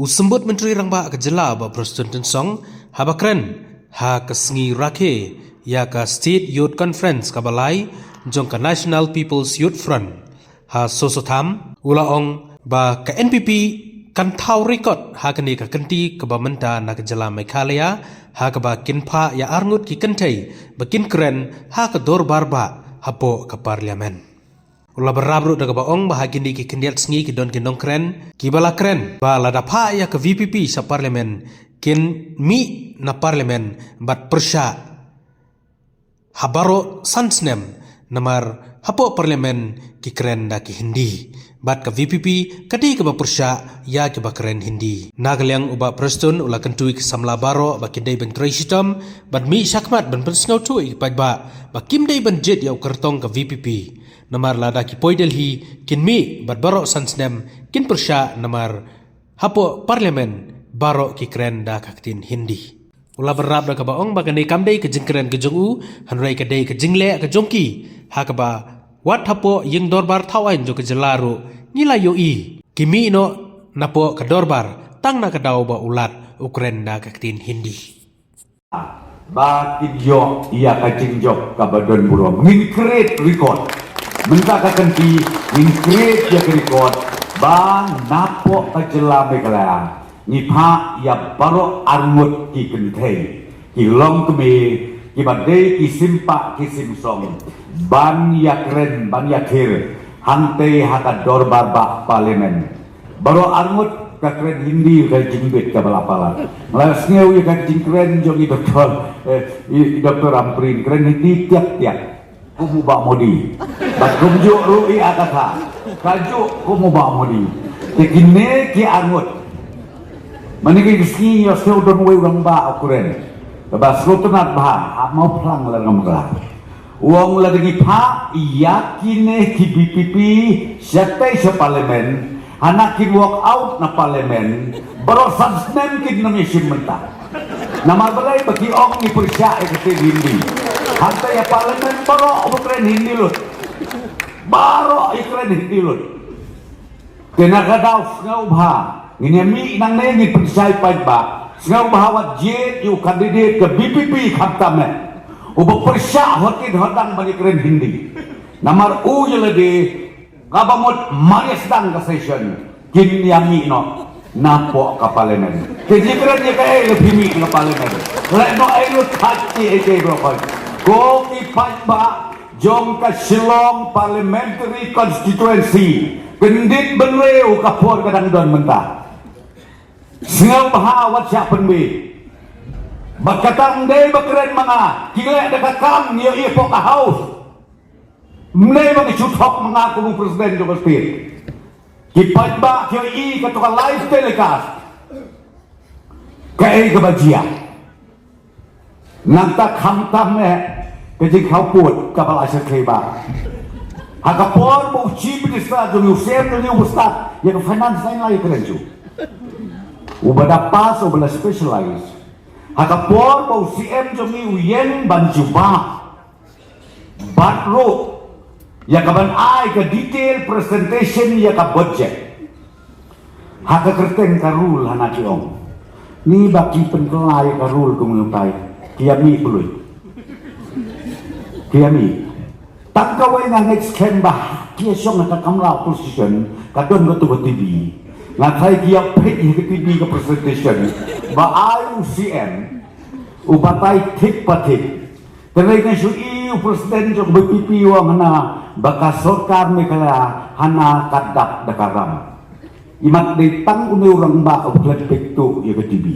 Usembut Menteri Rangba Kejela ba Preston Tensong habakren ha kesengi rake ya ka State Youth Conference kabalai jong ka National People's Youth Front ha sosotham ulaong ba ka NPP kan thau record ha kani ka kenti ka bamenta na Kejela Meghalaya ha ka ba kinpha ya arngut ki kentai ba kin kren ha ka dor barba hapo ka parliament. Ulah berabru daga baong bahagini ki kendiat sengi ki don kinong kren ki bala kren ba lada pha ya ke VPP sa parlemen kin mi na parlemen bat persya habaro sansnem namar hapo parlemen ki kren da ki hindi bat ke VPP kadi ke ba persya ya ke ba kren hindi nagaliang uba Preston ulah kentui ki samla baro ba kindai ben trisitam bat mi sakmat ben pensngau tui pa ba kimdai ben jet ya kertong ke VPP namar lada ki poi Delhi kin mi bat baro sansnem kin persya namar hapo parlemen baro ki kren da kaktin hindi ulah berab da ka baong bagani kamdai ke jengkren ke jongu hanrai ke dai ke jingle ke jongki ha ka ba wat hapo yeng dorbar thawain jo ke jelaru nila yo i kimi no napo ke dorbar tang na ke dau ba ulat ukren da kaktin hindi ba tidyo iya ka jingjok ka badon buro ngin create record menta ka kenti ngin create ya record ba napo Kejela Meghalaya ni pha ya baro arngut ki kenthei ki long keme ki badai ki simpa ki simsong ban ya kren ban ya kir hante haka dorbar ba parlemen baro arngut ka kren hindi ka jingbet ka balapala melas ngeu ya ka jingkren jong i doktor Amprin kren hindi tiap-tiap kumu ba modi bat kumjo rui akata kaju kumu ba modi tekine ki arngut maniki ski yo seu don we wang ba akuren ba slotunat ba mau plang la ngamra uang la digi pha yakine ki BPP satai sa parlemen anak ki walk out na parlemen baro sansnem ki nami simenta nama balai bagi ong ni persya ekte hindi hatta ya parlemen baro ukren hindi lut baro ikren hindi lut kena kadaw ngau bha ini mi nang ne ni persya pai ba ngau bahawat je yu candidate ke BPP khamtame ubo persya hotin hodang bagi kren hindi namar u jelede kabamot maris dang ka session kin yami no napo ka parlemen kejikran ye ka le phimi ka parlemen le no ai lu thati e ke ro ko ki ba jong ka Shillong parliamentary constituency kendit benreu ka por kadang don menta singau bahawat siya penbi bakatang day bakren mga kile dekakam niyo ipo ka house mnay mga chuthok mga kumong presiden jo bastir kipat ba kiyo i katuka live telecast kaya kabajia nangta khamtam kajik khawput kapal asya kaiba hakapor mo chief minister jo Yusef jo ustad yang finance lain lagi kerenju ubada pas ubada specialize hakapor mo CM jo Uyen Banjuba batro ya kaban ai ke detail presentation ya ka budget haka kerten karul hana kiong ni baki penkelai karul kumulpai kiami pului kiami tak kawai na next kemba kia syong na kamla position kadon go to TV na kai kia pet ke TV ke presentation ba ai UCM ubatai tik patik tenai kan sui presiden jok BPP wang na baka Sarkar Meghalaya hana kadak dakaram imat ditang uni urang ba uklet pektu ya ke TV